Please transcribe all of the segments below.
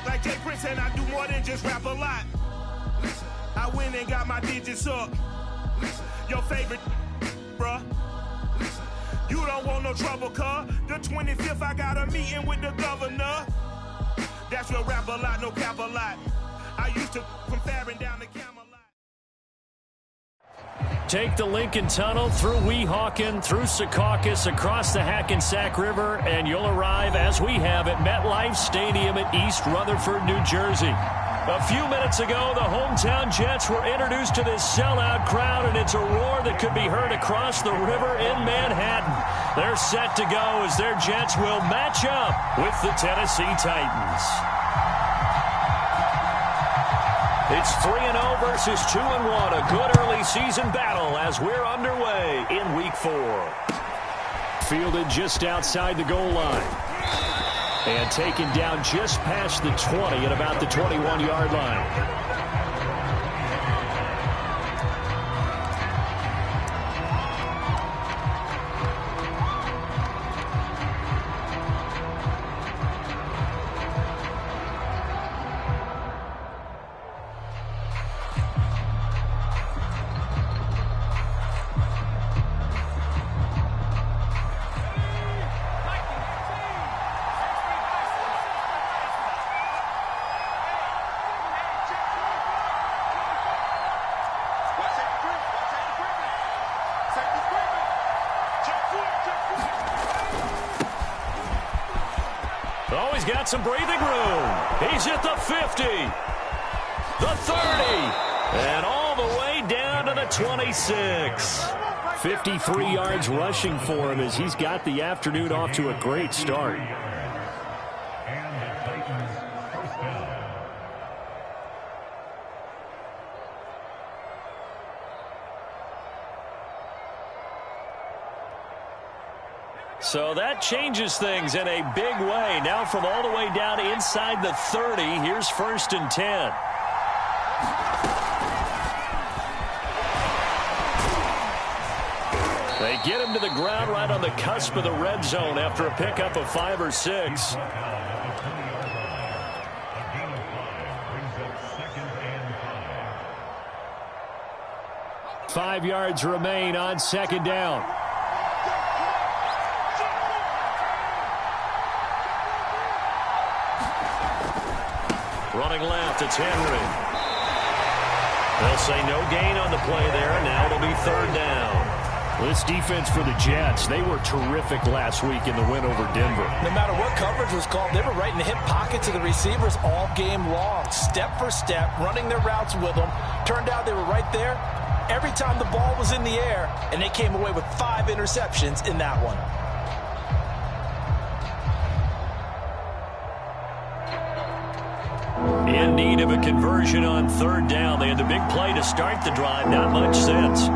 fake like Jay Prince and I do more than just rap a lot. I went and got my digits up. Your favorite, bruh. You don't want no trouble, cuz. The 25th, I got a meeting with the governor. That's real rap a lot, no cap a lot. I used to from Farron down to Camelot. Take the Lincoln Tunnel through Weehawken, through Secaucus, across the Hackensack River, and you'll arrive, as we have, at MetLife Stadium at East Rutherford, New Jersey. A few minutes ago, the hometown Jets were introduced to this sellout crowd, and it's a roar that could be heard across the river in Manhattan. They're set to go as their Jets will match up with the Tennessee Titans. It's 3-0 versus 2-1, a good early season battle as we're underway in Week 4. Fielded just outside the goal line. And taken down just past the 20 at about the 21-yard line. Oh, he's got some breathing room. He's at the 50, the 30, and all the way down to the 26. 53 yards rushing for him as he's got the afternoon off to a great start. So that changes things in a big way. Now from all the way down inside the 30, here's 1st and 10. They get him to the ground right on the cusp of the red zone after a pickup of 5 or 6. Five yards remain on 2nd down. Running left, it's Henry. They'll say no gain on the play there, and now it'll be 3rd down. This defense for the Jets, they were terrific last week in the win over Denver. No matter what coverage was called, they were right in the hip pockets of the receivers all game long. Step for step, running their routes with them. Turned out they were right there every time the ball was in the air, and they came away with 5 interceptions in that one. In need of a conversion on 3rd down. They had the big play to start the drive. Not much sense.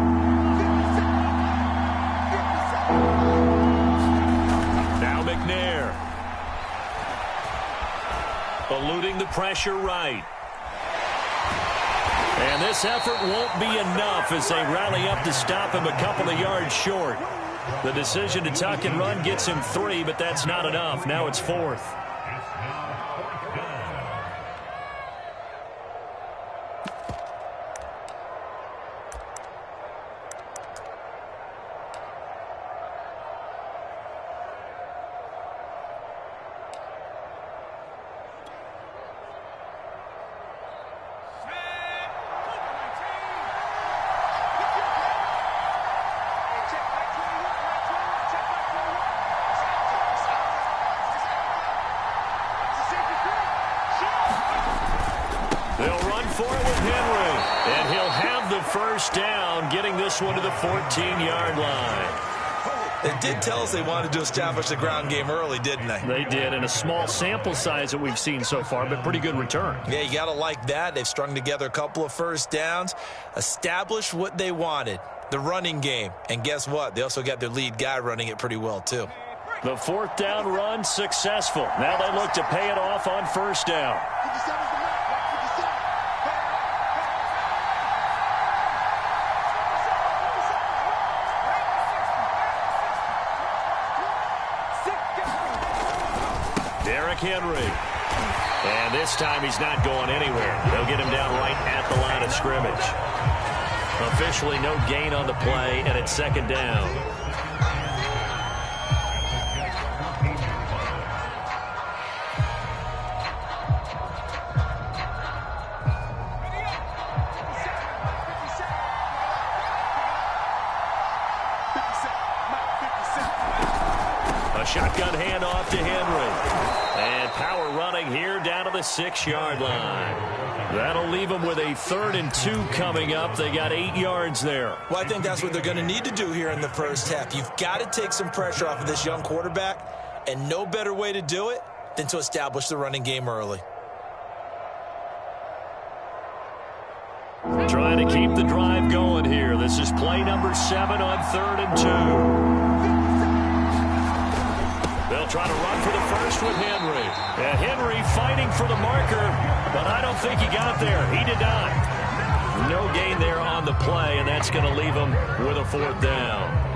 Now McNair. Eluding the pressure right. And this effort won't be enough as they rally up to stop him a couple of yards short. The decision to tuck and run gets him 3, but that's not enough. Now it's 4th. Down, getting this one to the 14-yard line. They did tell us they wanted to establish the ground game early, didn't they? They did, in a small sample size that we've seen so far, but pretty good return. Yeah, you got to like that. They've strung together a couple of 1st downs, established what they wanted, the running game. And guess what? They also got their lead guy running it pretty well, too. The 4th down run successful. Now they look to pay it off on 1st down. Henry. And this time he's not going anywhere. They'll get him down right at the line of scrimmage. Officially no gain on the play, and it's second down. A shotgun handoff to Henry. And power running here down to the 6-yard line. That'll leave them with a 3rd and 2 coming up. They got 8 yards there. Well, I think that's what they're going to need to do here in the first half. You've got to take some pressure off of this young quarterback, and no better way to do it than to establish the running game early. Trying to keep the drive going here. This is play number 7 on 3rd and 2. They'll try to run for the first with Henry. And Henry fighting for the marker, but I don't think he got there. He did not. No gain there on the play, and that's going to leave him with a 4th down.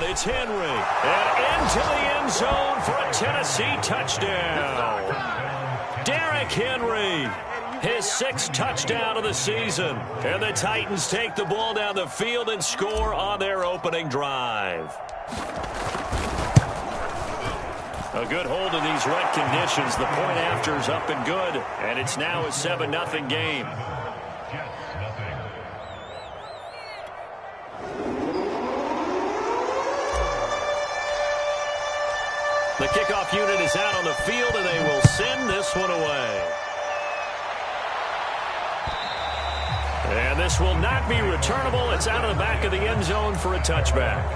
It's Henry, and into the end zone for a Tennessee touchdown. Derrick Henry, his 6th touchdown of the season. And the Titans take the ball down the field and score on their opening drive. A good hold in these wet conditions. The point after is up and good, and it's now a 7-0 game. The kickoff unit is out on the field, and they will send this one away. And this will not be returnable. It's out of the back of the end zone for a touchback.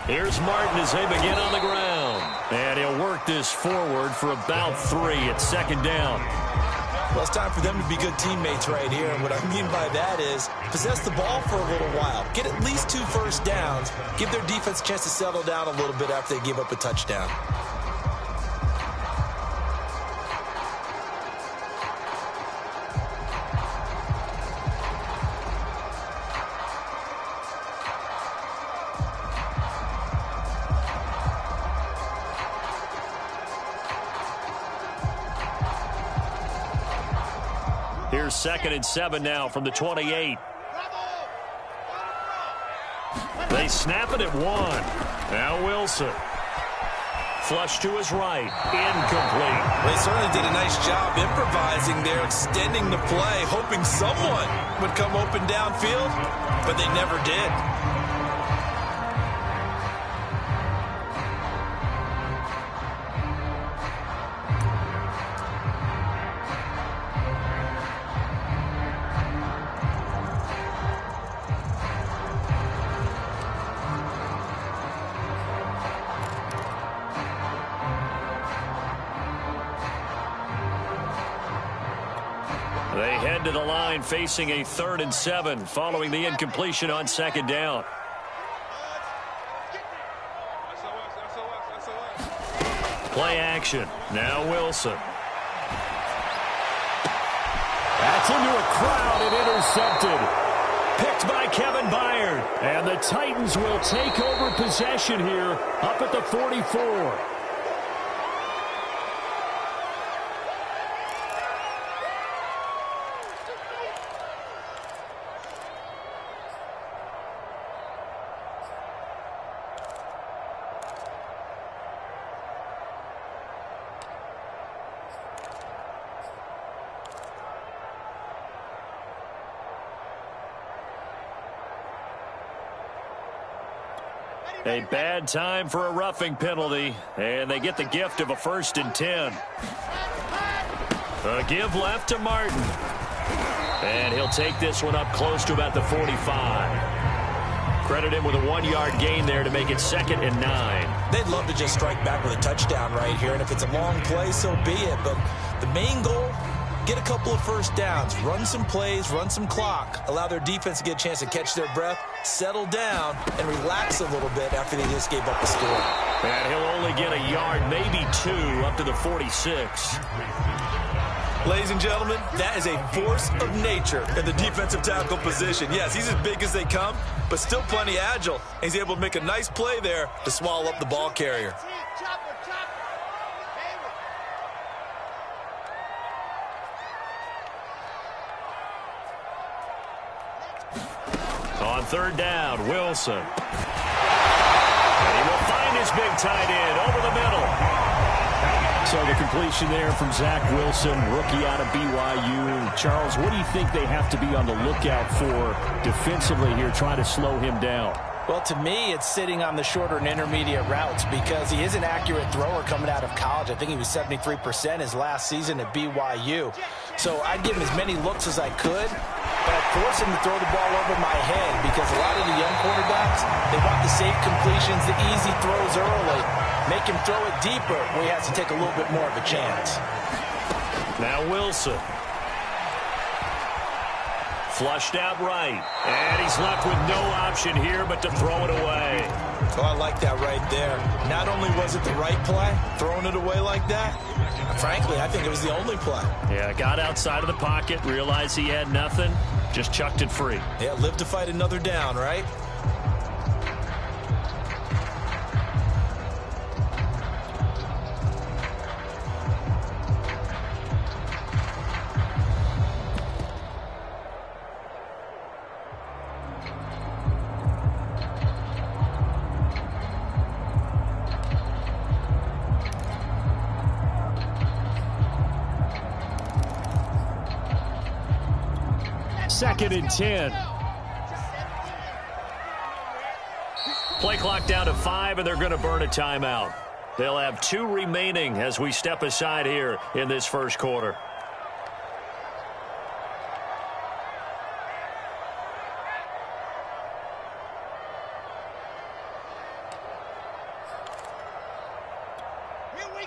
Here's Martin as they begin on the ground. And he'll work this forward for about 3 at 2nd down. Well, it's time for them to be good teammates right here. And what I mean by that is possess the ball for a little while. Get at least 2 first downs. Give their defense a chance to settle down a little bit after they give up a touchdown. Here's 2nd and 7 now from the 28. They snap it at 1. Now Wilson. Flush to his right. Incomplete. They certainly did a nice job improvising there, extending the play, hoping someone would come open downfield, but they never did. They head to the line facing a 3rd and 7 following the incompletion on 2nd down. Play action. Now Wilson. That's into a crowd and intercepted. Picked by Kevin Byard. And the Titans will take over possession here up at the 44. A bad time for a roughing penalty, and they get the gift of a 1st and 10. A give left to Martin. And he'll take this one up close to about the 45. Credit him with a 1-yard gain there to make it 2nd and 9. They'd love to just strike back with a touchdown right here, and if it's a long play, so be it. But the main goal, get a couple of first downs, run some plays, run some clock, allow their defense to get a chance to catch their breath, settle down, and relax a little bit after they just gave up a score. And he'll only get a yard, maybe 2, up to the 46. Ladies and gentlemen, that is a force of nature in the defensive tackle position. Yes, he's as big as they come, but still plenty agile. He's able to make a nice play there to swallow up the ball carrier. On 3rd down, Wilson. And he will find his big tight end over the middle. So the completion there from Zach Wilson, rookie out of BYU. Charles, what do you think they have to be on the lookout for defensively here, trying to slow him down? Well, to me, it's sitting on the shorter and intermediate routes because he is an accurate thrower coming out of college. I think he was 73% his last season at BYU. So I'd give him as many looks as I could, but I'd force him to throw the ball over my head because a lot of the young quarterbacks, they want the safe completions, the easy throws early. Make him throw it deeper where he has to take a little bit more of a chance. Now Wilson. Flushed out right. And he's left with no option here but to throw it away. Oh, I like that right there. Not only was it the right play, throwing it away like that, frankly, I think it was the only play. Yeah, got outside of the pocket, realized he had nothing, just chucked it free. Yeah, live to fight another down, right? Second and 10. Play clock down to 5, and they're going to burn a timeout. They'll have 2 remaining as we step aside here in this first quarter.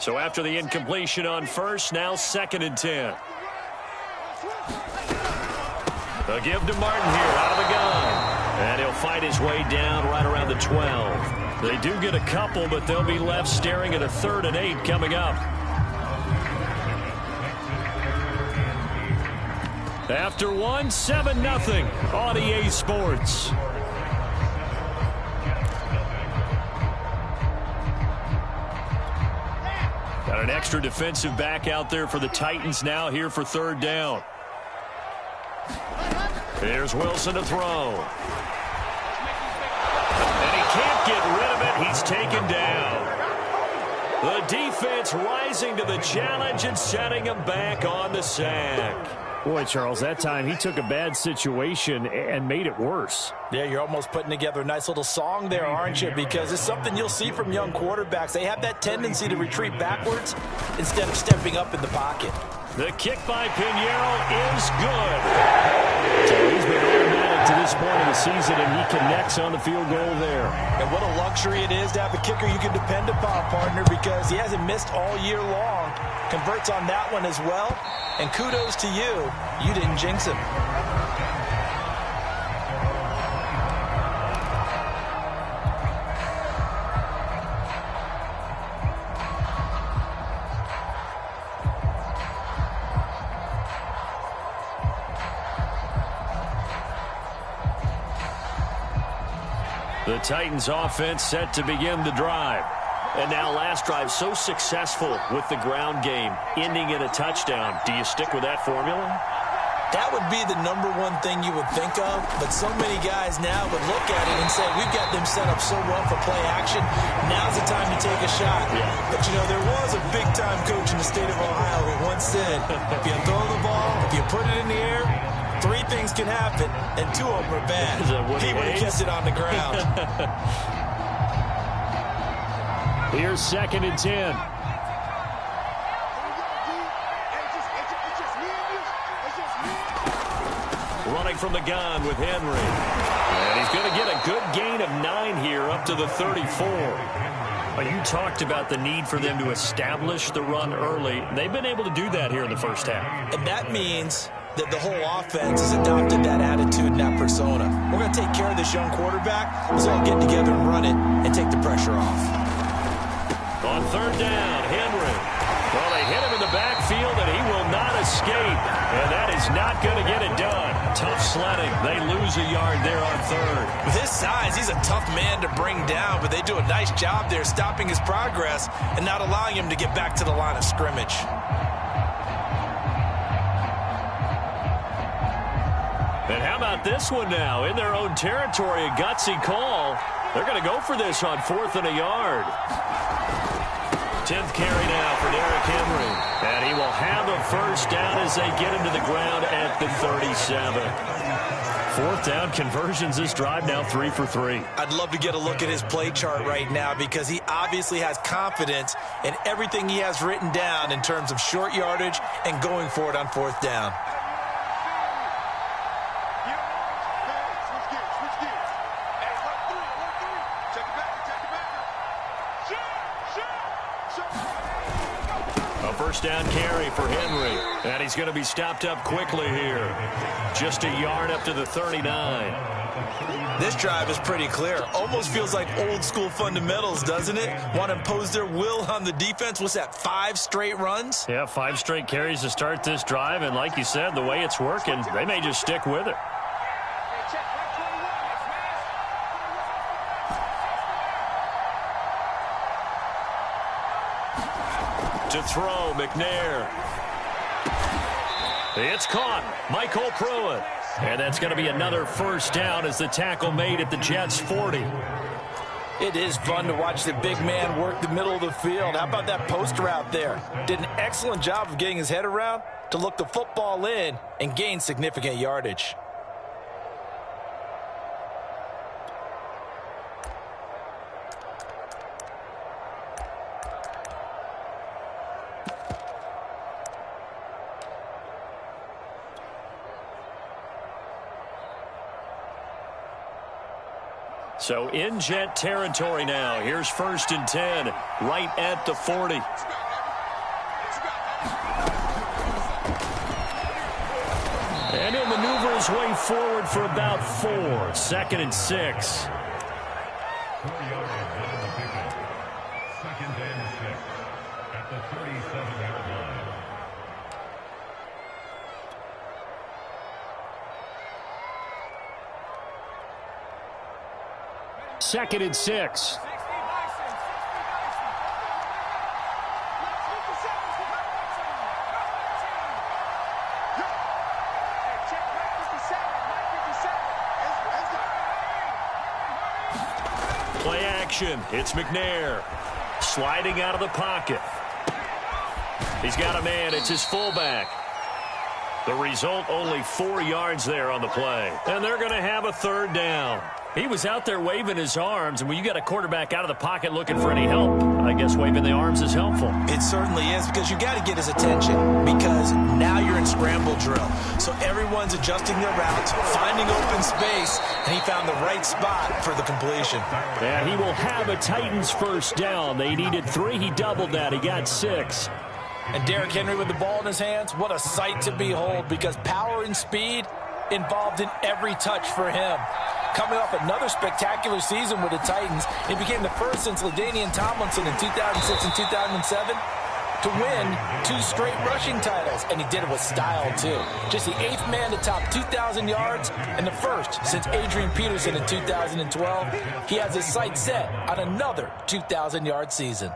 So after the incompletion on first, now 2nd and 10. A give to Martin here out of the gun. And he'll fight his way down right around the 12. They do get a couple, but they'll be left staring at a 3rd and 8 coming up. After one, 7-0 on EA Sports. Got an extra defensive back out there for the Titans now here for 3rd down. Here's Wilson to throw. And he can't get rid of it. He's taken down. The defense rising to the challenge and setting him back on the sack. Boy, Charles, that time he took a bad situation and made it worse. Yeah, you're almost putting together a nice little song there, aren't you? Because it's something you'll see from young quarterbacks. They have that tendency to retreat backwards instead of stepping up in the pocket. The kick by Pinheiro is good. So he's been automatic to this point of the season, and he connects on the field goal there. And what a luxury it is to have a kicker you can depend upon, partner, because he hasn't missed all year long. Converts on that one as well. And kudos to you. You didn't jinx him. The Titans offense set to begin the drive. And now last drive so successful with the ground game, ending in a touchdown. Do you stick with that formula? That would be the #1 thing you would think of, but so many guys now would look at it and say, we've got them set up so well for play action, now's the time to take a shot. Yeah. But, you know, there was a big-time coach in the state of Ohio who once said, if you throw the ball, if you put it in the air, 3 things can happen, and 2 of them are bad. He would have kept it on the ground. Here's 2nd and 10. Running from the gun with Henry. And he's going to get a good gain of 9 here up to the 34. You talked about the need for them to establish the run early. They've been able to do that here in the first half. And that means that the whole offense has adopted that attitude and that persona. We're going to take care of this young quarterback. Let's all get together and run it and take the pressure off. On 3rd down, Henry. Well, they hit him in the backfield, and he will not escape. And that is not going to get it done. Tough sledding. They lose a yard there on 3rd. With his size, he's a tough man to bring down, but they do a nice job there stopping his progress and not allowing him to get back to the line of scrimmage. And how about this one now? In their own territory, a gutsy call. They're going to go for this on 4th and a yard. 10th carry now for Derrick Henry. And he will have a first down as they get him to the ground at the 37. 4th down conversions this drive now 3 for 3. I'd love to get a look at his play chart right now because he obviously has confidence in everything he has written down in terms of short yardage and going for it on 4th down. First down carry for Henry. And he's going to be stopped up quickly here. Just a yard up to the 39. This drive is pretty clear. Almost feels like old school fundamentals, doesn't it? Want to impose their will on the defense. What's that, 5 straight runs? Yeah, 5 straight carries to start this drive. And like you said, the way it's working, they may just stick with it. To throw, McNair. It's caught. Michael Pruitt. And that's going to be another first down as the tackle made at the Jets' 40. It is fun to watch the big man work the middle of the field. How about that post route there? Did an excellent job of getting his head around to look the football in and gain significant yardage. So in Jet territory now. Here's 1st and 10, right at the 40. And he'll maneuver his way forward for about 4. 2nd and 6. Second and 6. Play action. It's McNair. Sliding out of the pocket. He's got a man. It's his fullback. The result, only 4 yards there on the play. And they're going to have a 3rd down. He was out there waving his arms, and when you got a quarterback out of the pocket looking for any help, I guess waving the arms is helpful. It certainly is, because you got to get his attention, because now you're in scramble drill. So everyone's adjusting their routes, finding open space, and he found the right spot for the completion. And he will have a Titans first down. They needed 3. He doubled that. He got 6. And Derrick Henry with the ball in his hands, what a sight to behold, because power and speed involved in every touch for him. Coming off another spectacular season with the Titans, he became the first since LaDainian Tomlinson in 2006 and 2007 to win 2 straight rushing titles, and he did it with style, too. Just the 8th man to top 2,000 yards and the first since Adrian Peterson in 2012. He has his sights set on another 2,000-yard season.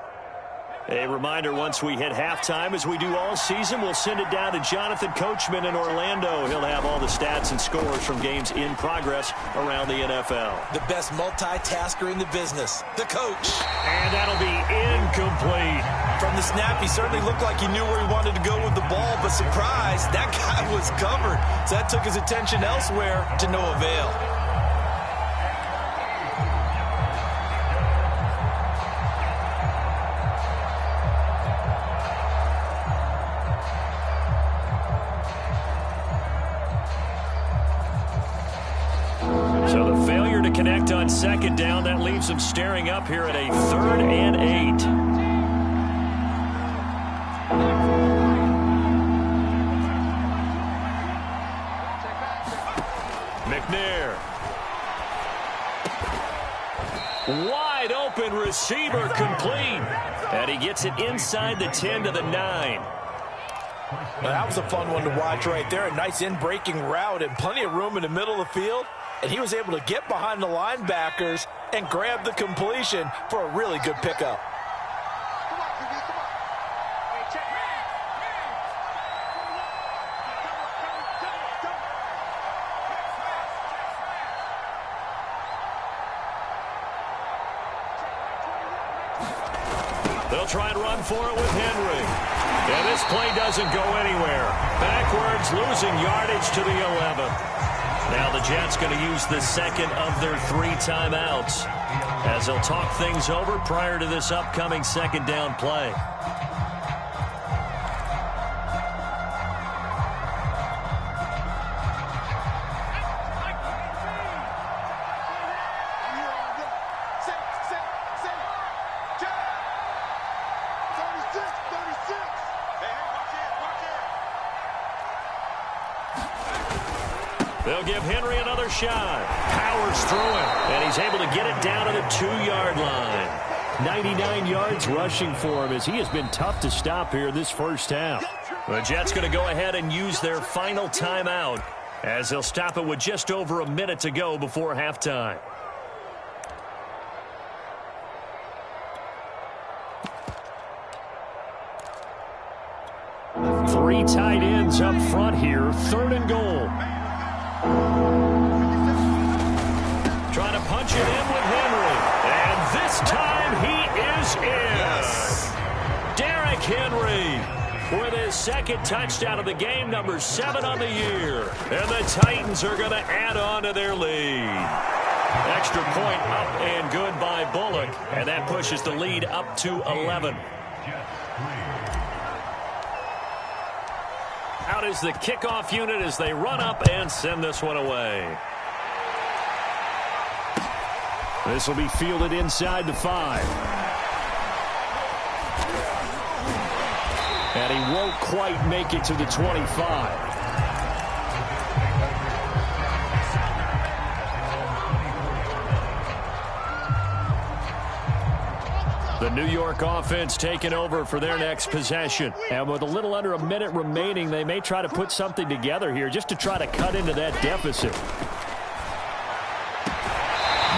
A reminder, once we hit halftime, as we do all season, we'll send it down to Jonathan Coachman in Orlando. He'll have all the stats and scores from games in progress around the NFL. The best multitasker in the business, the coach. And that'll be incomplete. From the snap, he certainly looked like he knew where he wanted to go with the ball, but surprise, that guy was covered. So that took his attention elsewhere to no avail. So the failure to connect on second down, that leaves them staring up here at a 3rd and 8. McNair. Wide open receiver, complete. And he gets it inside the 10 to the 9. Well, that was a fun one to watch right there. A nice in-breaking route and plenty of room in the middle of the field. And he was able to get behind the linebackers and grab the completion for a really good pickup. They'll try and run for it with Henry. And this play doesn't go anywhere. Backwards, losing yardage to the 11. Now the Jets going to use the second of their 3 timeouts as they'll talk things over prior to this upcoming second down play. They'll give Henry another shot. Powers through him, and he's able to get it down to the 2-yard line. 99 yards rushing for him as he has been tough to stop here this first half. The Jets going to go ahead and use their final timeout as they'll stop it with just over a minute to go before halftime. Three tight ends up front here, 3rd and goal. Trying to punch it in with Henry. And this time he is in. Yes. Derrick Henry with his second touchdown of the game, number 7 on the year. And the Titans are going to add on to their lead. Extra point up and good by Bullock. And that pushes the lead up to 11. Out is the kickoff unit as they run up and send this one away. This will be fielded inside the 5. And he won't quite make it to the 25. The New York offense taking over for their next possession. And with a little under a minute remaining, they may try to put something together here just to try to cut into that deficit.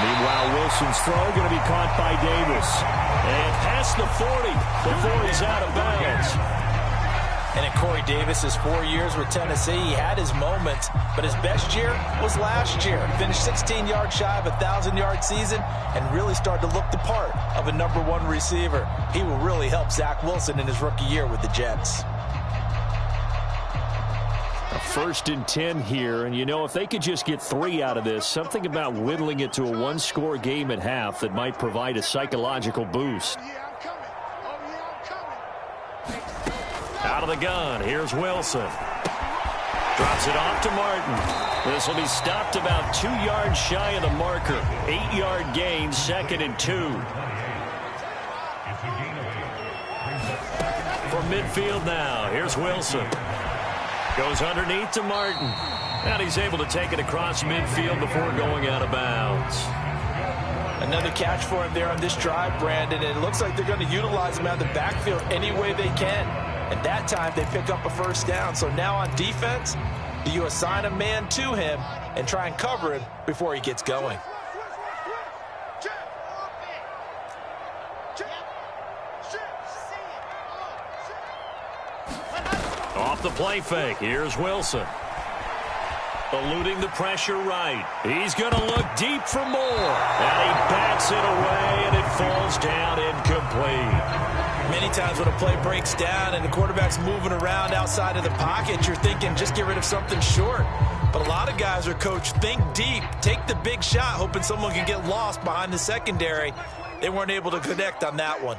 Meanwhile, Wilson's throw going to be caught by Davis. And past the 40 before he's out of bounds. And in Corey Davis's 4 years with Tennessee, he had his moments, but his best year was last year. Finished 16 yards shy of a 1,000-yard season and really started to look the part of a number 1 receiver. He will really help Zach Wilson in his rookie year with the Jets. A 1st and 10 here, and you know, if they could just get 3 out of this, something about whittling it to a 1-score game at half that might provide a psychological boost. Out of the gun, here's Wilson. Drops it off to Martin. This will be stopped about 2 yards shy of the marker. 8-yard gain, 2nd and 2. From midfield now, here's Wilson. Goes underneath to Martin. And he's able to take it across midfield before going out of bounds. Another catch for him there on this drive, Brandon. And it looks like they're going to utilize him out of the backfield any way they can. And that time they pick up a 1st down. So now on defense, do you assign a man to him and try and cover him before he gets going? Off the play fake, here's Wilson. Eluding the pressure right. He's going to look deep for more. And he bats it away, and it falls down incomplete. Many times when a play breaks down and the quarterback's moving around outside of the pocket, you're thinking just get rid of something short. But a lot of guys are coached, think deep, take the big shot, hoping someone can get lost behind the secondary. They weren't able to connect on that one.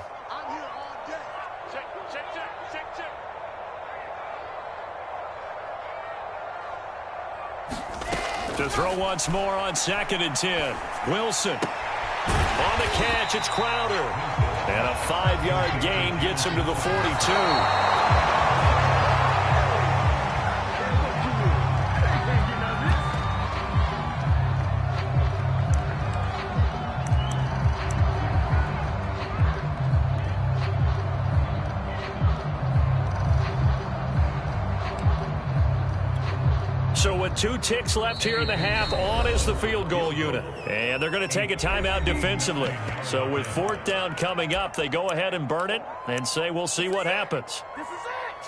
To To throw once more on 2nd and 10. Wilson. On the catch, it's Crowder. And a 5-yard gain gets him to the 42. So with 2 ticks left here in the half, on is the field goal unit. And they're going to take a timeout defensively. So with 4th down coming up, they go ahead and burn it and say we'll see what happens. This is it.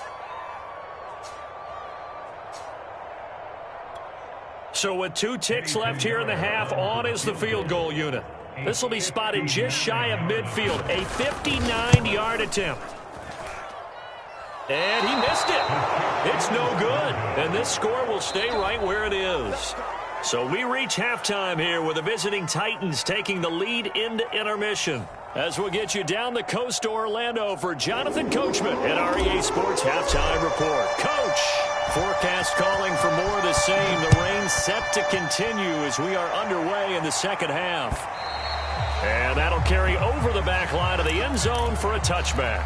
So with 2 ticks left here in the half, on is the field goal unit. This will be spotted just shy of midfield, a 59-yard attempt. And he missed it. It's no good. And this score will stay right where it is. So we reach halftime here with the visiting Titans taking the lead into intermission. As we'll get you down the coast to Orlando for Jonathan Coachman at REA Sports Halftime Report. Coach, forecast calling for more of the same. The rain set to continue as we are underway in the second half. And that'll carry over the back line of the end zone for a touchback.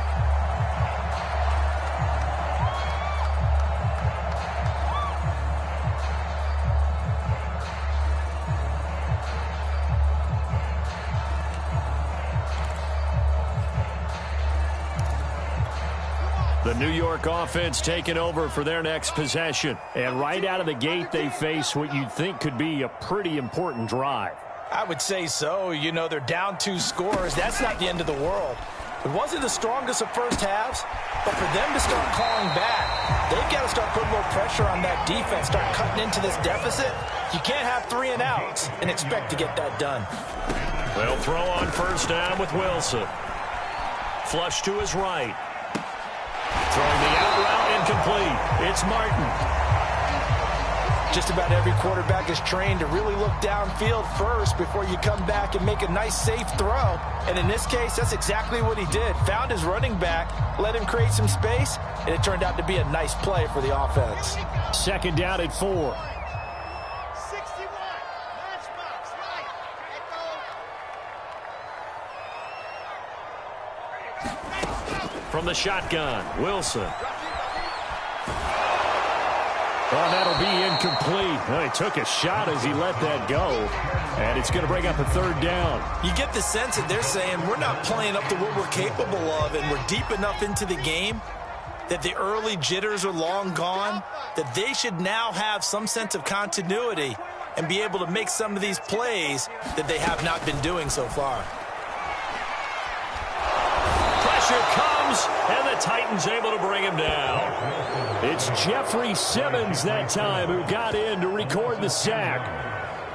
The New York offense taking over for their next possession. And right out of the gate, they face what you'd think could be a pretty important drive. I would say so. You know, they're down 2 scores. That's not the end of the world. It wasn't the strongest of first halves, but for them to start calling back, they've got to start putting more pressure on that defense, start cutting into this deficit. You can't have 3 and outs and expect to get that done. They'll throw on 1st down with Wilson. Flush to his right. Throwing the out route incomplete. It's Martin. Just about every quarterback is trained to really look downfield first before you come back and make a nice, safe throw. And in this case, that's exactly what he did. Found his running back, let him create some space, and it turned out to be a nice play for the offense. 2nd down at 4. From the shotgun, Wilson. Oh, that'll be incomplete. Well, he took a shot as he let that go. And it's going to bring up a 3rd down. You get the sense that they're saying we're not playing up to what we're capable of, and we're deep enough into the game that the early jitters are long gone, that they should now have some sense of continuity and be able to make some of these plays that they have not been doing so far. Pressure comes, and the Titans able to bring him down. It's Jeffrey Simmons that time who got in to record the sack.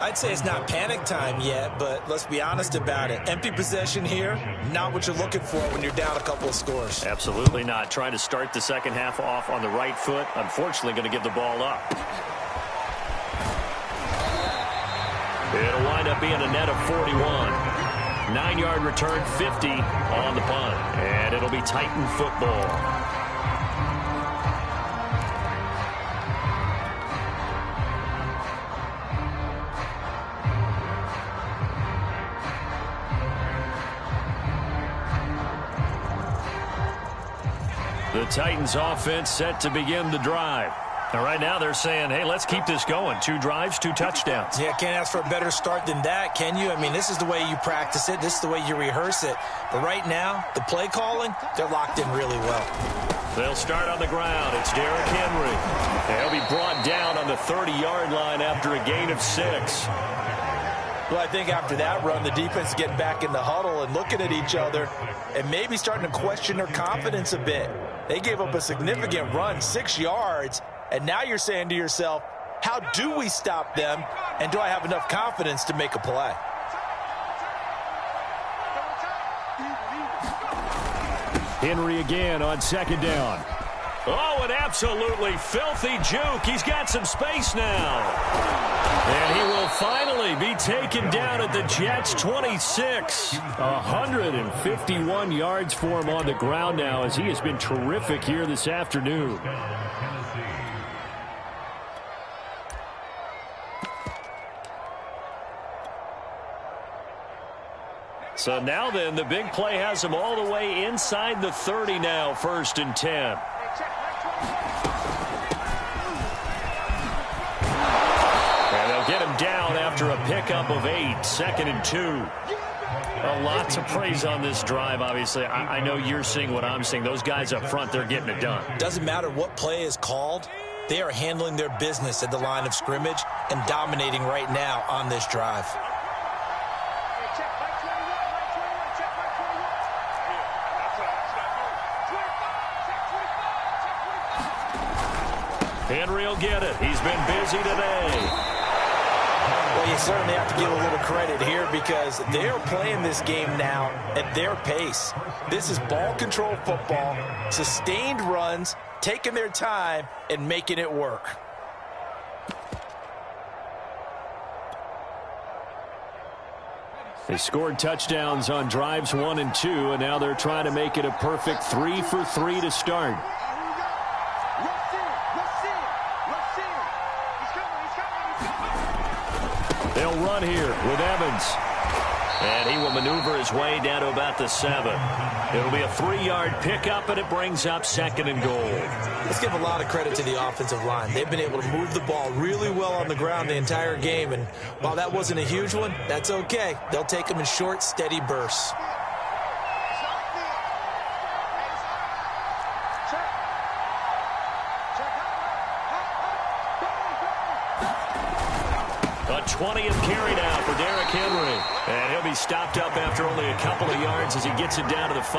I'd say it's not panic time yet, but let's be honest about it. Empty possession here, not what you're looking for when you're down a couple of scores. Absolutely not. Trying to start the second half off on the right foot. Unfortunately, going to give the ball up. It'll wind up being a net of 41. 9-yard return, 50 on the punt. And it'll be Titan football. The Titans offense set to begin the drive. And right now they're saying, hey, let's keep this going. 2 drives, 2 touchdowns. Yeah, can't ask for a better start than that, can you? I mean, this is the way you practice it. This is the way you rehearse it. But right now, the play calling, they're locked in really well. They'll start on the ground. It's Derrick Henry. They'll be brought down on the 30-yard line after a gain of 6. Well, I think after that run, the defense is getting back in the huddle and looking at each other and maybe starting to question their confidence a bit. They gave up a significant run, 6 yards, and now you're saying to yourself, how do we stop them, and do I have enough confidence to make a play? Henry again on 2nd down. Oh, an absolutely filthy juke. He's got some space now. And he will finally be taken down at the Jets' 26. 151 yards for him on the ground now as he has been terrific here this afternoon. So now then, the big play has them all the way inside the 30 now, 1st and 10. And they'll get him down after a pickup of 8, 2nd and 2. A lot to praise on this drive, obviously. I know you're seeing what I'm seeing. Those guys up front, they're getting it done. Doesn't matter what play is called. They are handling their business at the line of scrimmage and dominating right now on this drive. Henry will get it. He's been busy today. Well, you certainly have to give a little credit here because they're playing this game now at their pace. This is ball control football, sustained runs, taking their time, and making it work. They scored touchdowns on drives 1 and 2, and now they're trying to make it a perfect 3 for 3 to start. They'll run here with Evans. And he will maneuver his way down to about the 7. It'll be a 3-yard pickup, and it brings up 2nd and goal. Let's give a lot of credit to the offensive line. They've been able to move the ball really well on the ground the entire game. And while that wasn't a huge one, that's okay. They'll take them in short, steady bursts. A 20th carry now for Derrick Henry. And he'll be stopped up after only a couple of yards as he gets it down to the 5.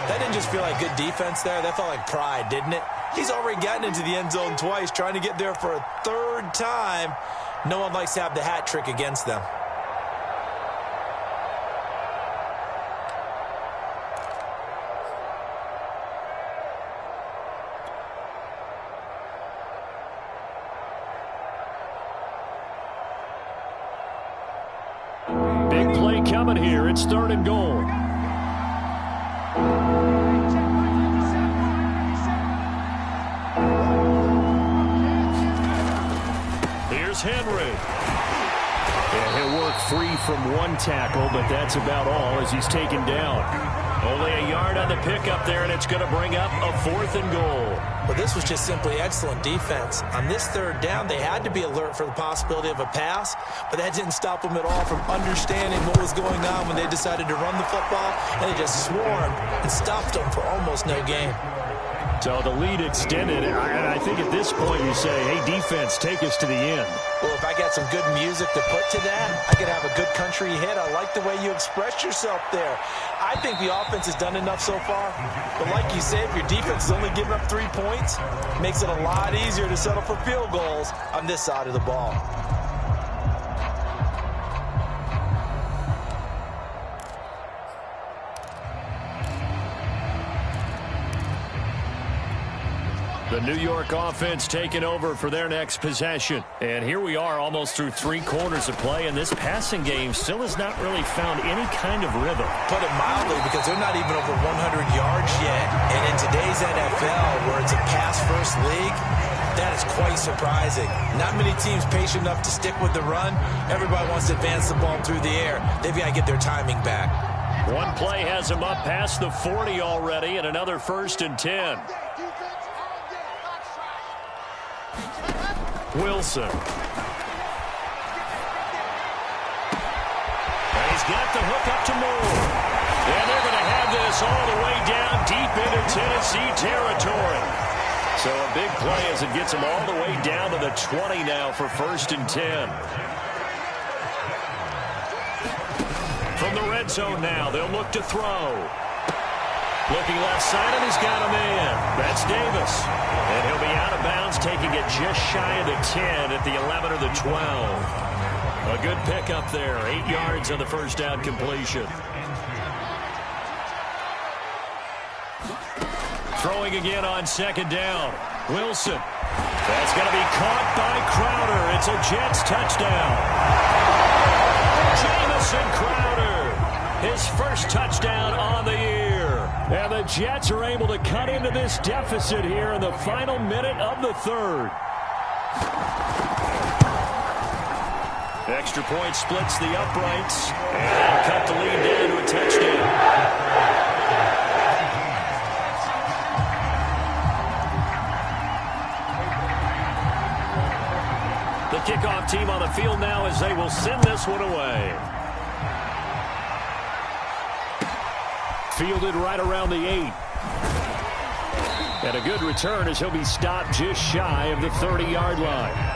That didn't just feel like good defense there. That felt like pride, didn't it? He's already gotten into the end zone twice, trying to get there for a 3rd time. No one likes to have the hat trick against them. Big play coming here. It's 3rd and goal. Here's Henry. And he'll work free from 1 tackle, but that's about all as he's taken down. Only a yard on the pickup there, and it's going to bring up a 4th and goal. Well, this was just simply excellent defense. On this 3rd down, they had to be alert for the possibility of a pass, but that didn't stop them at all from understanding what was going on when they decided to run the football, and they just swarmed and stopped them for almost no gain. So the lead extended. I think at this point you say, hey, defense, take us to the end. Well, if I got some good music to put to that, I could have a good country hit. I like the way you express yourself there. I think the offense has done enough so far. But like you said, if your defense is only giving up 3 points, it makes it a lot easier to settle for field goals on this side of the ball. The New York offense taking over for their next possession. And here we are almost through 3 quarters of play, and this passing game still has not really found any kind of rhythm. Put it mildly, because they're not even over 100 yards yet. And in today's NFL, where it's a pass-first league, that is quite surprising. Not many teams patient enough to stick with the run. Everybody wants to advance the ball through the air. They've got to get their timing back. One play has them up past the 40 already, and another 1st and 10. Wilson. And he's got the hook up to Moore. And they're going to have this all the way down deep into Tennessee territory. So a big play as it gets them all the way down to the 20 now for 1st and 10. From the red zone now, they'll look to throw. Looking left side, and he's got a man. That's Davis. And he'll be out of bounds, taking it just shy of the 10 at the 11 or the 12. A good pickup there. 8 yards on the first down completion. Throwing again on 2nd down. Wilson. That's going to be caught by Crowder. It's a Jets touchdown. Jamison Crowder. His first touchdown on the year. And the Jets are able to cut into this deficit here in the final minute of the 3rd. Extra point splits the uprights, and that'll cut the lead down to a touchdown. The kickoff team on the field now as they will send this one away. Fielded right around the 8. And a good return as he'll be stopped just shy of the 30-yard line.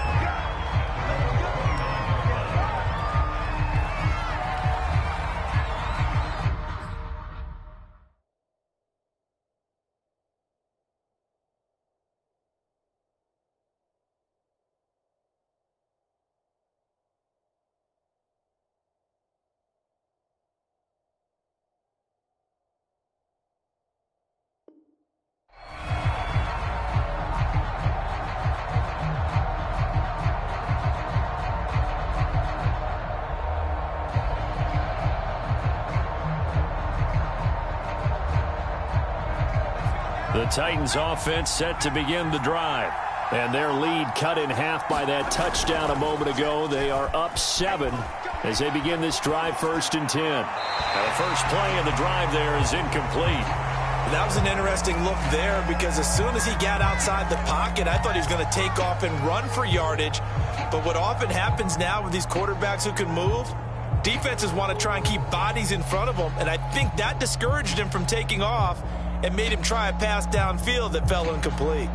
The Titans offense set to begin the drive. And their lead cut in half by that touchdown a moment ago. They are up 7 as they begin this drive 1st and 10. Now the first play of the drive there is incomplete. That was an interesting look there because as soon as he got outside the pocket, I thought he was going to take off and run for yardage. But what often happens now with these quarterbacks who can move, defenses want to try and keep bodies in front of them. And I think that discouraged him from taking off and made him try a pass downfield that fell incomplete.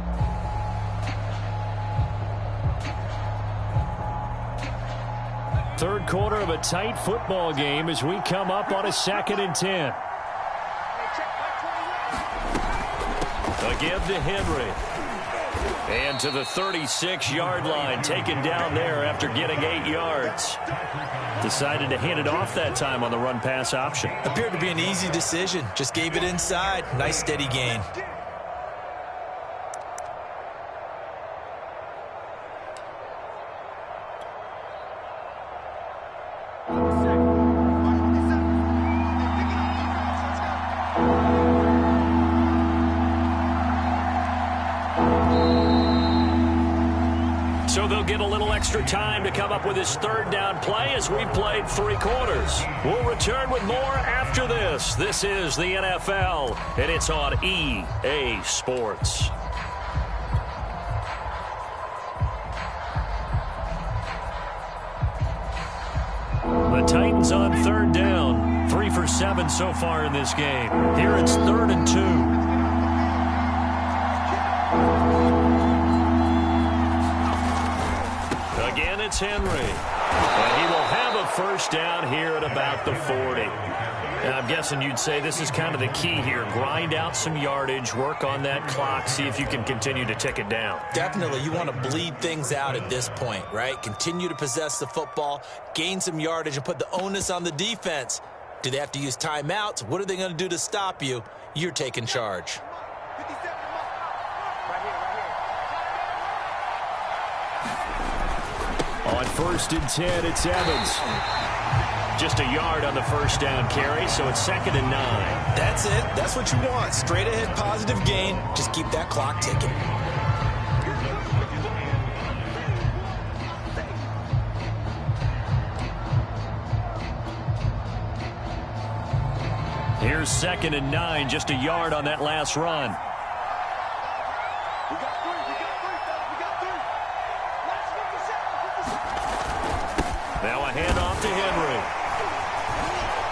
Third quarter of a tight football game as we come up on a 2nd and 10. Again to Henry. And to the 36-yard line, taken down there after getting 8 yards. Decided to hand it off that time on the run-pass option. Appeared to be an easy decision. Just gave it inside. Nice steady gain. So they'll get a little extra time to come up with his 3rd down play as we played 3 quarters. We'll return with more after this. This is the NFL, and it's on EA Sports. The Titans on 3rd down. 3 for 7 so far in this game. Here it's 3rd and 2. Again, it's Henry. And he will have a first down here at about the 40. And I'm guessing you'd say this is kind of the key here. Grind out some yardage, work on that clock, see if you can continue to tick it down. Definitely. You want to bleed things out at this point, right? Continue to possess the football, gain some yardage, and put the onus on the defense. Do they have to use timeouts? What are they going to do to stop you? You're taking charge. On 1st and 10, it's Evans. Just a yard on the first down carry, so it's 2nd and 9. That's it. That's what you want. Straight ahead positive gain. Just keep that clock ticking. Here's 2nd and 9, just a yard on that last run. Now a handoff to Henry.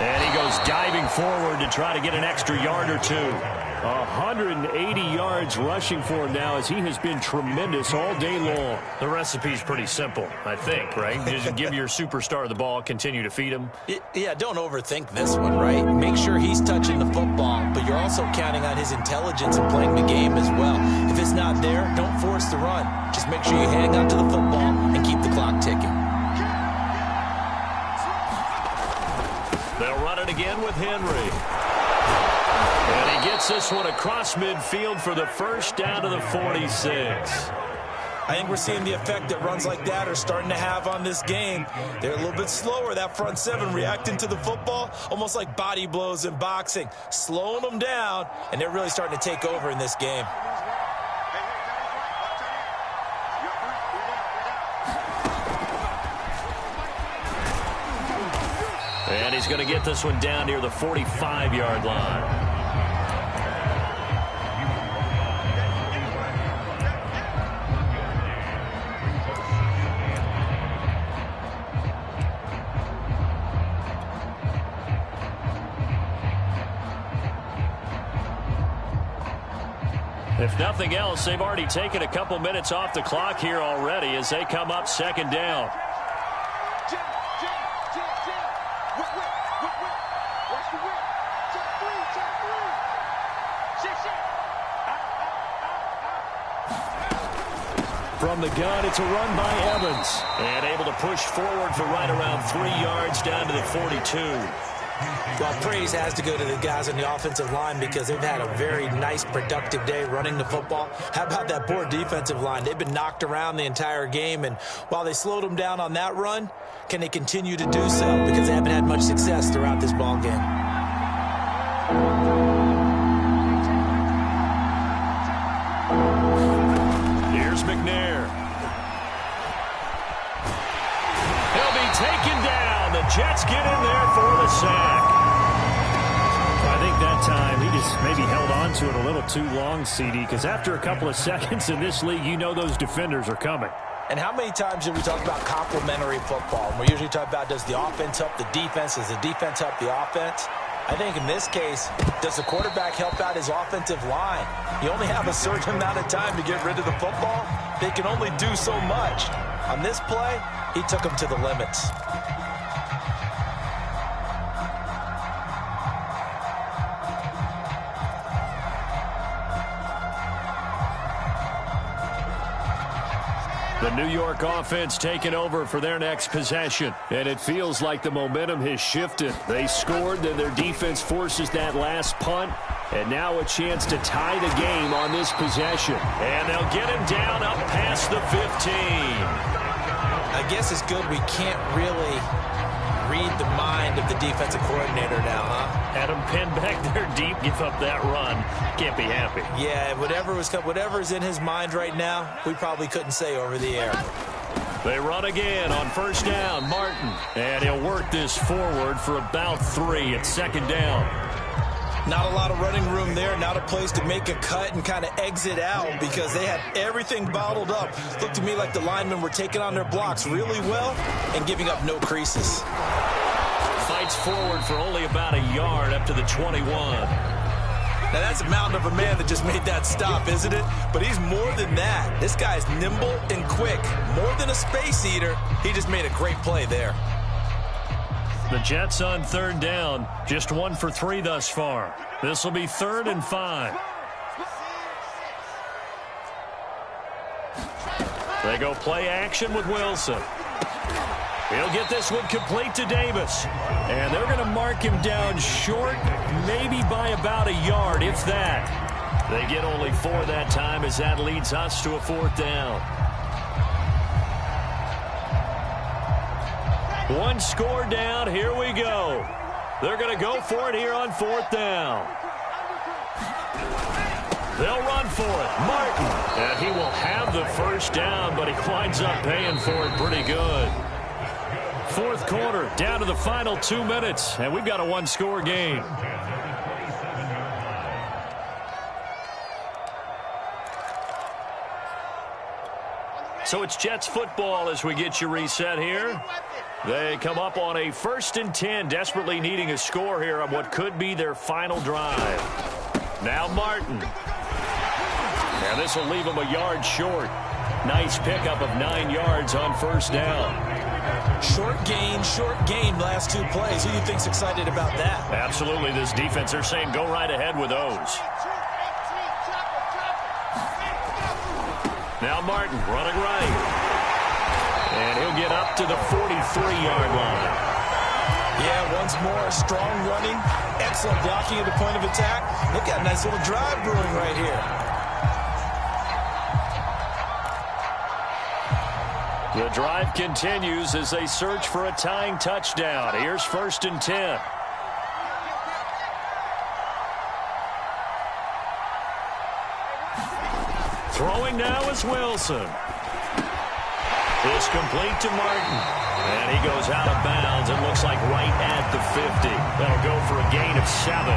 And he goes diving forward to try to get an extra yard or 2. 180 yards rushing for him now as he has been tremendous all day long. The recipe's pretty simple, I think, right? Just give your superstar the ball, continue to feed him. Yeah, don't overthink this one, right? Make sure he's touching the football, but you're also counting on his intelligence and playing the game as well. If it's not there, don't force the run. Just make sure you hang on to the football and keep the clock ticking. They'll run it again with Henry. And he gets this one across midfield for the first down to the 46. I think we're seeing the effect that runs like that are starting to have on this game. They're a little bit slower, that front 7, reacting to the football, almost like body blows in boxing, slowing them down, and they're really starting to take over in this game. And he's going to get this one down near the 45-yard line. If nothing else, they've already taken a couple minutes off the clock here already as they come up second down. From the gun, it's a run by Evans. And able to push forward for right around 3 yards down to the 42. Well, praise has to go to the guys on the offensive line because they've had a very nice, productive day running the football. How about that poor defensive line? They've been knocked around the entire game, and while they slowed them down on that run, can they continue to do so? Because they haven't had much success throughout this ball game. Here's McNair. He'll be taken down. The Jets get in there for the sack. I think that time he just maybe held on to it a little too long, CD, because after a couple of seconds in this league, you know those defenders are coming. And how many times do we talk about complementary football? And we usually talk about, does the offense help the defense? Does the defense help the offense? I think in this case, does the quarterback help out his offensive line? You only have a certain amount of time to get rid of the football. They can only do so much. On this play, he took them to the limits. The New York offense taking over for their next possession. And it feels like the momentum has shifted. They scored, then their defense forces that last punt. And now a chance to tie the game on this possession. And they'll get him down up past the 15. I guess it's good we can't really read the mind of the defensive coordinator now, huh? Had him pinned back there deep, give up that run. Can't be happy. Yeah, whatever's in his mind right now, we probably couldn't say over the air. They run again on first down, Martin. And he'll work this forward for about 3 at second down. Not a lot of running room there, not a place to make a cut and kind of exit out because they had everything bottled up. Looked to me like the linemen were taking on their blocks really well and giving up no creases. Fights forward for only about a yard up to the 21. Now that's a mountain of a man that just made that stop, isn't it? But he's more than that. This guy's nimble and quick. More than a space eater, he just made a great play there. The Jets on third down, just 1 for 3 thus far. This will be 3rd and 5. They go play action with Wilson. He'll get this one complete to Davis. And they're going to mark him down short, maybe by about a yard, if that. They get only 4 that time as that leads us to a 4th down. One score down. Here we go. They're going to go for it here on 4th down. They'll run for it. Martin. And he will have the first down, but he winds up paying for it pretty good. 4th quarter, down to the final 2 minutes, and we've got a 1-score game. So it's Jets football as we get you reset here. They come up on a 1st and 10, desperately needing a score here on what could be their final drive. Now Martin. And this will leave them a yard short. Nice pickup of 9 yards on first down. Short gain last 2 plays. Who do you think's excited about that? Absolutely, this defense, they're saying go right ahead with those. Now Martin running right. And he'll get up to the 43-yard line. Yeah, once more, strong running, excellent blocking at the point of attack. Look at a nice little drive brewing right here. The drive continues as they search for a tying touchdown. Here's 1st and 10. Throwing now is Wilson. It's complete to Martin. And he goes out of bounds. It looks like right at the 50. That'll go for a gain of 7,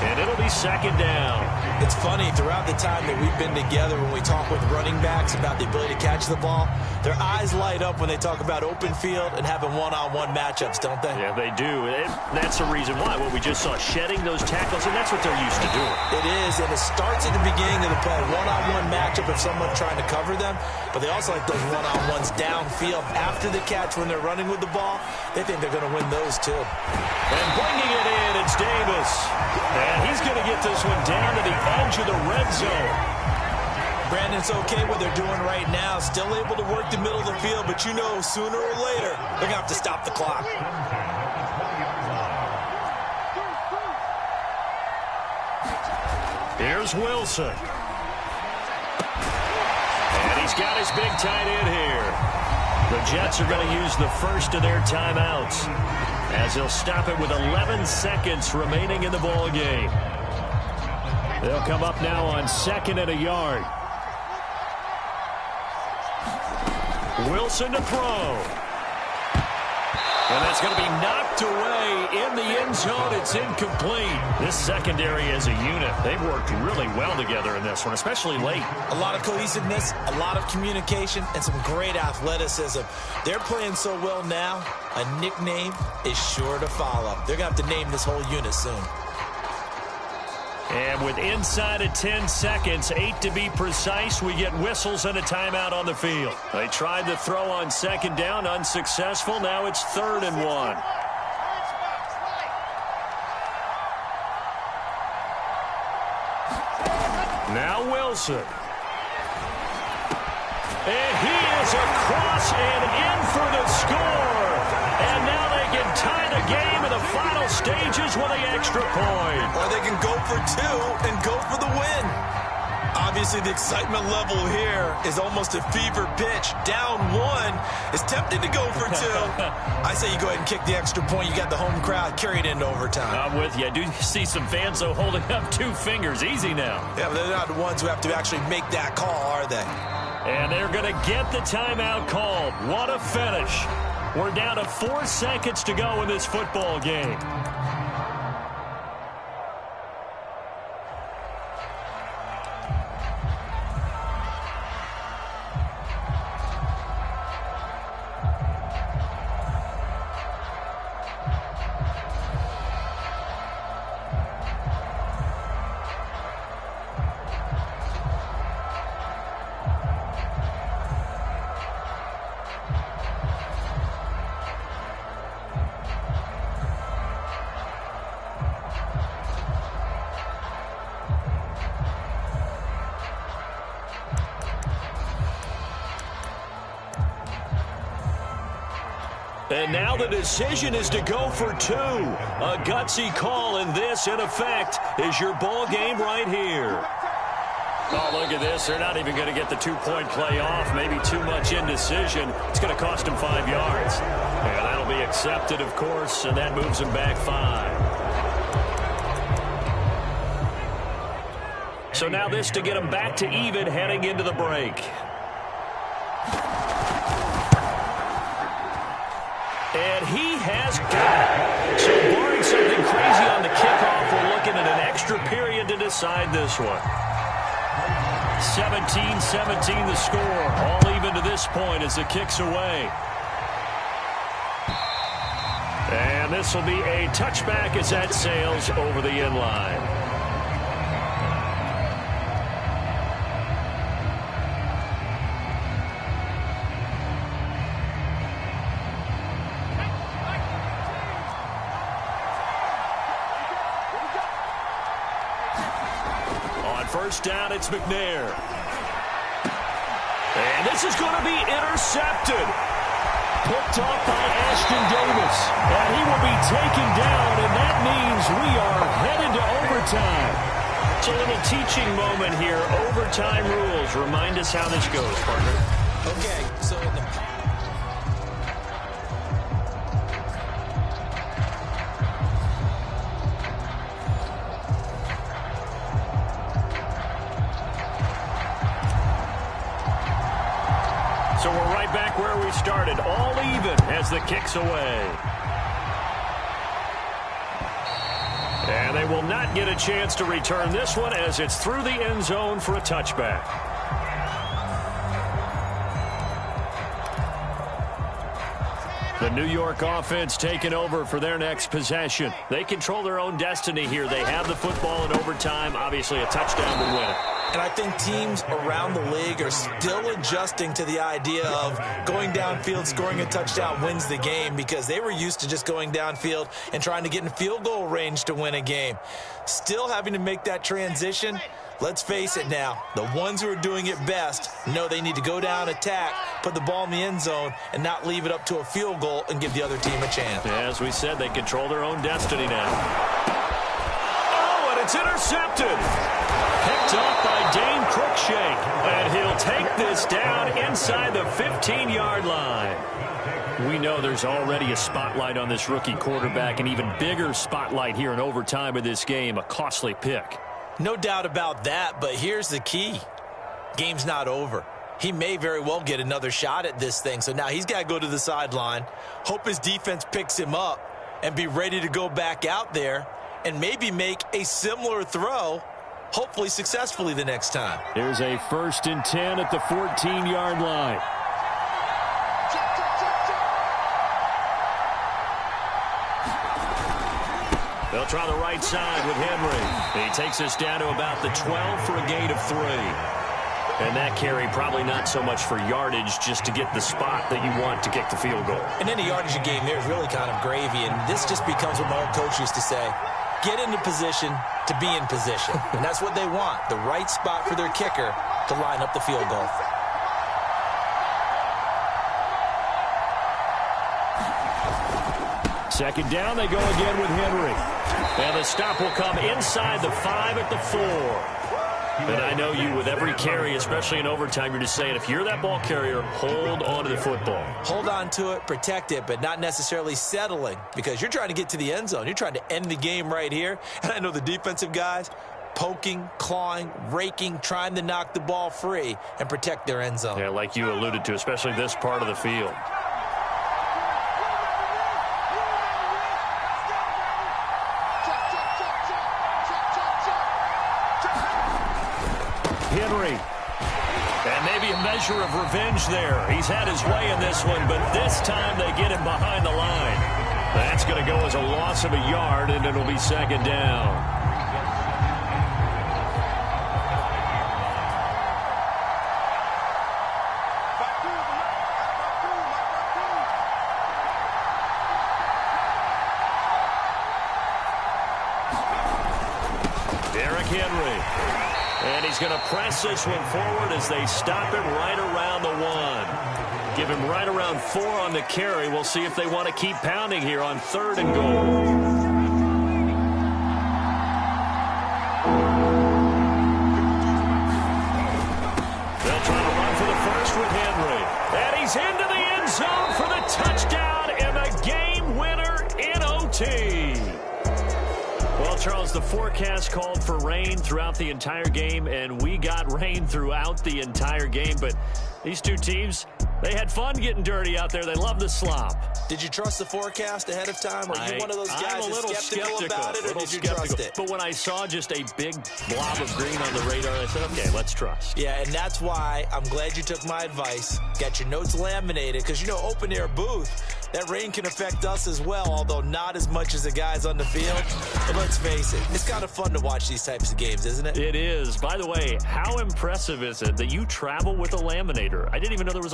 and it'll be second down. It's funny, throughout the time that we've been together, when we talk with running backs about the ability to catch the ball, their eyes light up when they talk about open field and having one-on-one matchups, don't they? Yeah, they do. And that's the reason why. What we just saw, shedding those tackles, and that's what they're used to doing. It is, and it starts at the beginning of the play. One-on-one matchup if someone's trying to cover them, but they also like those one-on-ones downfield after the catch when they're running with the ball. They think they're going to win those, too. And bringing it in, it's Davis. And he's going to get this one down to the edge of the red zone. Brandon, it's okay what they're doing right now. Still able to work the middle of the field, but you know sooner or later they're going to have to stop the clock. Here's Wilson. And he's got his big tight end here. The Jets are going to use the first of their timeouts, as he'll stop it with 11 seconds remaining in the ball game. They'll come up now on 2nd and a yard. Wilson to throw. And that's going to be knocked away in the end zone. It's incomplete. This secondary as a unit, they've worked really well together in this one, especially late. A lot of cohesiveness, a lot of communication, and some great athleticism. They're playing so well now, a nickname is sure to follow. They're going to have to name this whole unit soon. And with inside of 10 seconds, 8 to be precise, we get whistles and a timeout on the field. They tried to throw on 2nd down, unsuccessful. Now it's 3rd and 1. Now Wilson. And he is across and in for the score. And now they can tie the game in the final stages with an extra point. Or they can go for 2 and go for the win. Obviously, the excitement level here is almost a fever pitch. Down 1 is tempted to go for 2. I say you go ahead and kick the extra point. You got the home crowd. Carry it into overtime. I'm with you. I do see some fans, though, holding up 2 fingers. Easy now. Yeah, but they're not the ones who have to actually make that call, are they? And they're going to get the timeout called. What a finish. We're down to 4 seconds to go in this football game. And now the decision is to go for 2. A gutsy call, and this, in effect, is your ball game right here. Oh, look at this. They're not even going to get the 2-point play off. Maybe too much indecision. It's going to cost them 5 yards. And that'll be accepted, of course, and that moves them back 5. So now this to get them back to even heading into the break. And he has got it. So barring something crazy on the kickoff, we're looking at an extra period to decide this one. 17-17 the score. All even to this point as the kick's away. And this will be a touchback as that sails over the end line. First down, it's McNair. And this is going to be intercepted. Picked off by Ashton Davis. And he will be taken down, and that means we are headed to overtime. It's a little teaching moment here. Overtime rules. Remind us how this goes, partner. Okay, so in the... So we're right back where we started, all even as the kick's away. They will not get a chance to return this one as it's through the end zone for a touchback. The New York offense taking over for their next possession. They control their own destiny here. They have the football in overtime. Obviously, a touchdown would win it. And I think teams around the league are still adjusting to the idea of going downfield, scoring a touchdown wins the game, because they were used to just going downfield and trying to get in field goal range to win a game. Still having to make that transition. Let's face it now, the ones who are doing it best know they need to go down, attack, put the ball in the end zone, and not leave it up to a field goal and give the other team a chance. As we said, they control their own destiny now. Oh, and it's intercepted. Picked off by Dane Cruikshank, and he'll take this down inside the 15-yard line. We know there's already a spotlight on this rookie quarterback, an even bigger spotlight here in overtime of this game, a costly pick. No doubt about that, but here's the key. Game's not over. He may very well get another shot at this thing, so now he's got to go to the sideline, hope his defense picks him up, and be ready to go back out there and maybe make a similar throw, hopefully successfully the next time. There's a 1st and 10 at the 14-yard line. They'll try the right side with Henry. He takes us down to about the 12 for a gain of 3. And that carry probably not so much for yardage, just to get the spot that you want to kick the field goal. And any yardage game there is really kind of gravy, and this just becomes what my old coach used to say, get into position to be in position. And that's what they want, the right spot for their kicker to line up the field goal. Second down, they go again with Henry. And the stop will come inside the 5 at the 4. And I know you, with every carry, especially in overtime, you're just saying, if you're that ball carrier, hold on to the football. Hold on to it, protect it, but not necessarily settling, because you're trying to get to the end zone. You're trying to end the game right here. And I know the defensive guys poking, clawing, raking, trying to knock the ball free and protect their end zone. Yeah, like you alluded to, especially this part of the field. Henry. And maybe a measure of revenge there. He's had his way in this one, but this time they get him behind the line. That's going to go as a loss of a yard, and it'll be second down. Derrick Henry. And he's going to press this one forward as they stop him right around the 1. Give him right around 4 on the carry. We'll see if they want to keep pounding here on 3rd and goal. They'll try to run for the first with Henry. And he's into the end zone for the touchdown and the game winner in OT. Well, Charles, the forecast called for rain throughout the entire game, and we got rain throughout the entire game. But these two teams, they had fun getting dirty out there. They love the slop. Did you trust the forecast ahead of time? Or are you one of those guys that's skeptical about it, or did you trust it? But when I saw just a big blob of green on the radar, I said, okay, let's trust. Yeah, and that's why I'm glad you took my advice. Got your notes laminated, because, you know, open-air booth, that rain can affect us as well, although not as much as the guys on the field. But let's face it, it's kind of fun to watch these types of games, isn't it? It is. By the way, how impressive is it that you travel with a laminator? I didn't even know there was a